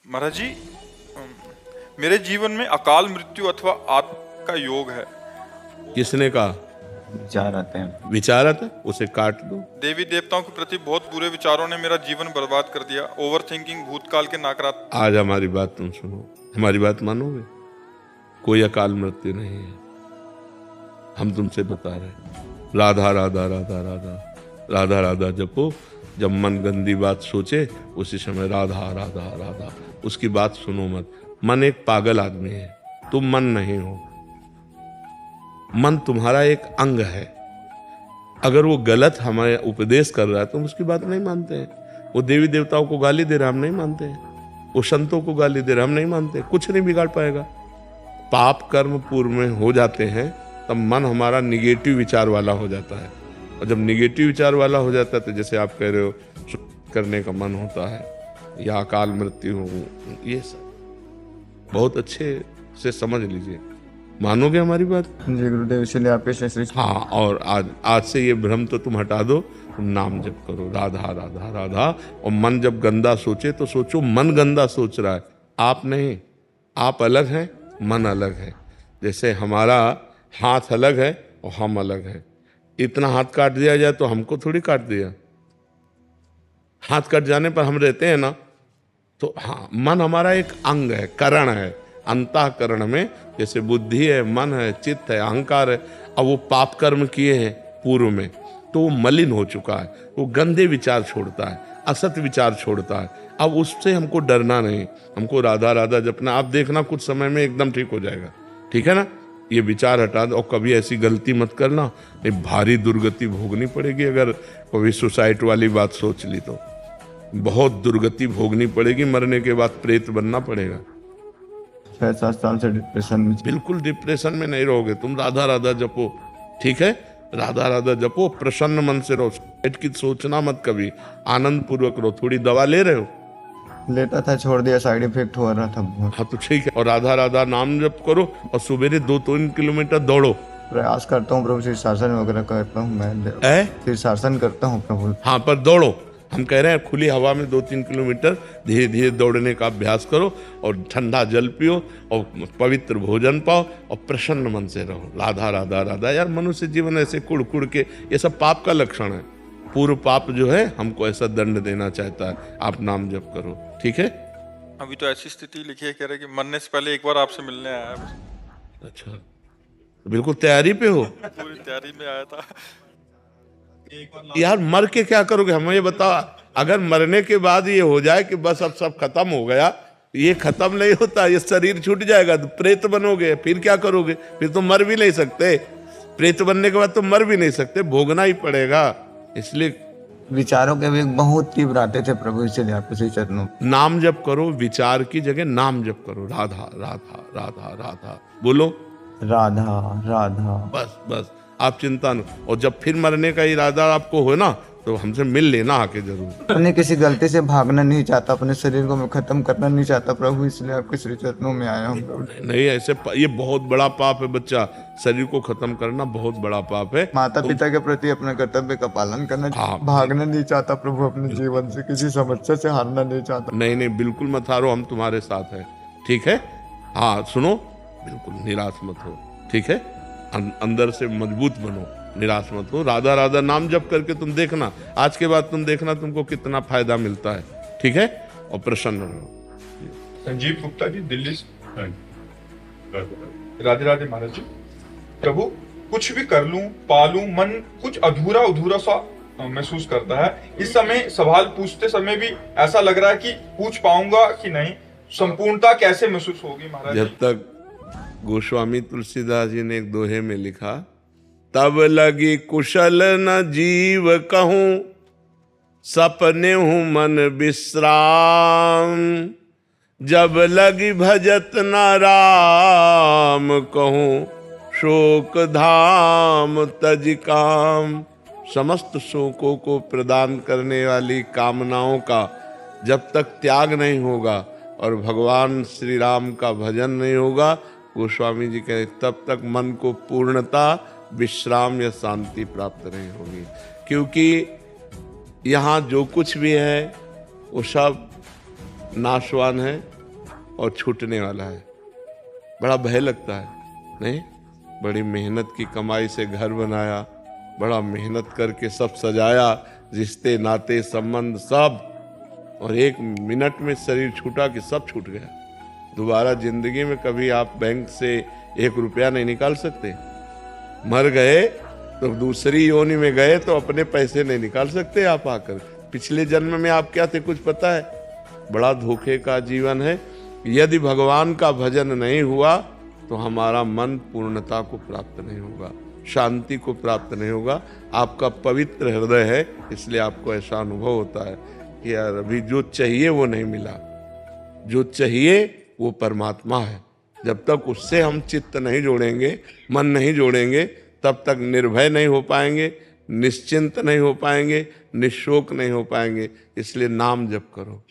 महाराज जी, मेरे जीवन में अकाल मृत्यु अथवा आत्मा का योग है। किसने कहा? विचार आते हैं। विचार आता, उसे काट दो। देवी देवताओं के प्रति बहुत बुरे विचारों ने मेरा जीवन बर्बाद कर दिया। ओवर थिंकिंग, भूतकाल के नकारात्मक। आज हमारी बात तुम सुनो, हमारी बात मानोगे? कोई अकाल मृत्यु नहीं है। हम तुमसे बता रहे हैं, राधा राधा राधा राधा राधा राधा जपो। जब मन गंदी बात सोचे उसी समय राधा राधा राधा, उसकी बात सुनो मत। मन एक पागल आदमी है, तुम मन नहीं हो। मन तुम्हारा एक अंग है। अगर वो गलत हमें उपदेश कर रहा है तो हम उसकी बात नहीं मानते हैं। वो देवी देवताओं को गाली दे रहा है, हम नहीं मानते हैं। वो संतों को गाली दे रहा है, हम नहीं मानते। कुछ नहीं बिगाड़ पाएगा। पाप कर्म पूर्व में हो जाते हैं तब मन हमारा निगेटिव विचार वाला हो जाता है। और जब निगेटिव विचार वाला हो जाता है तो जैसे आप कह रहे हो, करने का मन होता है या अकाल मृत्यु हो, ये सब बहुत अच्छे से समझ लीजिए। मानोगे हमारी बात? जी गुरुदेव, इसलिए आपके श्री। हाँ, और आज से ये भ्रम तो तुम हटा दो। तुम नाम जप करो, राधा राधा राधा। और मन जब गंदा सोचे तो सोचो मन गंदा सोच रहा है, आप नहीं। आप अलग हैं, मन अलग है। जैसे हमारा हाथ अलग है और हम अलग है। इतना हाथ काट दिया जाए तो हमको थोड़ी काट दिया। हाथ कट जाने पर हम रहते हैं ना। तो हाँ, मन हमारा एक अंग है, करण है। अंतःकरण में जैसे बुद्धि है, मन है, चित्त है, अहंकार है। अब वो पाप कर्म किए हैं पूर्व में तो वो मलिन हो चुका है। वो गंदे विचार छोड़ता है, असत विचार छोड़ता है। अब उससे हमको डरना नहीं, हमको राधा राधा जपना। आप देखना कुछ समय में एकदम ठीक हो जाएगा। ठीक है ना? ये विचार हटा दो और कभी ऐसी गलती मत करना, ये भारी दुर्गति भोगनी पड़ेगी। अगर कभी सुसाइड वाली बात सोच ली तो बहुत दुर्गति भोगनी पड़ेगी। मरने के बाद प्रेत बनना पड़ेगा। 6-7 साल से डिप्रेशन में। बिल्कुल डिप्रेशन में नहीं रहोगे तुम। राधा राधा जपो, ठीक है? राधा राधा जपो, प्रसन्न मन से रहो। सुसाइड की सोचना मत कभी, आनंद पूर्वक रहो। थोड़ी दवा ले रहे हो? लेता था, छोड़ दिया, साइड इफेक्ट हो रहा था बहुत। हाँ तो ठीक है। और राधा राधा नाम जप करो और सुबह 2-3 किलोमीटर दौड़ो। प्रयास करता हूँ प्रभु, शीर्षासन वगैरह करता हूँ मैं। शीर्षासन करता हूँ प्रभु। हाँ, पर दौड़ो। हम कह रहे हैं खुली हवा में 2-3 किलोमीटर धीरे धीरे दौड़ने का अभ्यास करो और ठंडा जल पियो और पवित्र भोजन पाओ और प्रसन्न मन से रहो। राधा राधा राधा। यार, मनुष्य जीवन ऐसे कुड़ कुड़ के, ये सब पाप का लक्षण है। पूर्व पाप जो है हमको ऐसा दंड देना चाहता है। आप नाम जप करो, ठीक है? अभी तो ऐसी स्थिति लिखी है, कह रहे कि मरने से पहले एक बार आपसे मिलने आया है बस। अच्छा, बिल्कुल तैयारी पे हो? पूरी तैयारी में आया था। यार, मर के क्या करोगे? हमें ये बताओ। अगर मरने के बाद ये हो जाए कि बस अब सब खत्म हो गया, ये खत्म नहीं होता। ये शरीर छूट जाएगा तो प्रेत बनोगे, फिर क्या करोगे? फिर तो मर भी नहीं सकते। प्रेत बनने के बाद तो मर भी नहीं सकते, भोगना ही पड़ेगा। इसलिए विचारों के वेग बहुत तीव्र आते थे प्रभु, इसलिए आपके श्री चरणों। नाम जप करो, विचार की जगह नाम जप करो। राधा राधा राधा राधा बोलो। राधा राधा। बस बस, आप चिंता न। और जब फिर मरने का इरादा आपको हो ना तो हमसे मिल लेना आके जरूर। अपने किसी गलती से भागना नहीं चाहता, अपने शरीर को मैं खत्म करना नहीं चाहता प्रभु, इसलिए आपके श्री चरणों में आया हूँ प्रभु। नहीं, ऐसे ये बहुत बड़ा पाप है बच्चा। शरीर को खत्म करना बहुत बड़ा पाप है। माता पिता के प्रति अपने कर्तव्य का पालन करना। हाँ। भागना नहीं चाहता प्रभु, अपने जीवन से किसी समस्या से हारना नहीं चाहता। नहीं नहीं, बिल्कुल मत हारो, हम तुम्हारे साथ हैं, ठीक है? हाँ सुनो, बिल्कुल निराश मत हो, ठीक है? अंदर से मजबूत बनो, निराश मत हो। राधा राधा नाम जप करके तुम देखना, आज के बाद तुम देखना तुमको कितना फायदा मिलता है, ठीक है? और प्रसन्न रहो। संजीव गुप्ता जी, दिल्ली से। राधे राधे महाराज जी। प्रभु, कुछ भी कर लूं, पालूं, मन कुछ अधूरा अधूरा सा महसूस करता है। इस समय सवाल पूछते समय भी ऐसा लग रहा है कि पूछ पाऊंगा कि नहीं, संपूर्णता कैसे महसूस होगी महाराज? जब तक गोस्वामी तुलसीदास जी ने एक दोहे में लिखा, तब लगी कुशल न जीव कहूं, सपने हूं मन विश्राम। जब लगी भजत न राम कहूं, शोक धाम तज काम। समस्त शोकों को प्रदान करने वाली कामनाओं का जब तक त्याग नहीं होगा और भगवान श्री राम का भजन नहीं होगा, गोस्वामी जी कहते, तब तक मन को पूर्णता, विश्राम या शांति प्राप्त नहीं होगी। क्योंकि यहाँ जो कुछ भी है वो सब नाशवान है, और छूटने वाला है। बड़ा भय लगता है, नहीं? बड़ी मेहनत की कमाई से घर बनाया, बड़ा मेहनत करके सब सजाया, रिश्ते नाते संबंध सब, और एक मिनट में शरीर छूटा कि सब छूट गया। दोबारा जिंदगी में कभी आप बैंक से 1 रुपया नहीं निकाल सकते। मर गए तो दूसरी योनि में गए तो अपने पैसे नहीं निकाल सकते आप आकर। पिछले जन्म में आप क्या थे कुछ पता है? बड़ा धोखे का जीवन है। यदि भगवान का भजन नहीं हुआ तो हमारा मन पूर्णता को प्राप्त नहीं होगा, शांति को प्राप्त नहीं होगा। आपका पवित्र हृदय है, इसलिए आपको ऐसा अनुभव होता है कि यार अभी जो चाहिए वो नहीं मिला। जो चाहिए वो परमात्मा है। जब तक उससे हम चित्त नहीं जोड़ेंगे, मन नहीं जोड़ेंगे, तब तक निर्भय नहीं हो पाएंगे, निश्चिंत नहीं हो पाएंगे, निशोक नहीं हो पाएंगे। इसलिए नाम जप करो।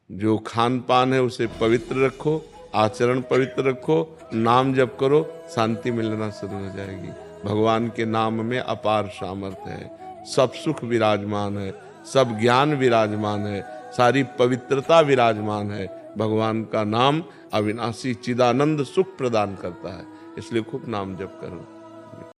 जो खान पान है उसे पवित्र रखो, आचरण पवित्र रखो, नाम जप करो, शांति मिलना शुरू हो जाएगी। भगवान के नाम में अपार सामर्थ्य है, सब सुख विराजमान है, सब ज्ञान विराजमान है, सारी पवित्रता विराजमान है। भगवान का नाम अविनाशी चिदानंद सुख प्रदान करता है, इसलिए खूब नाम जप करो।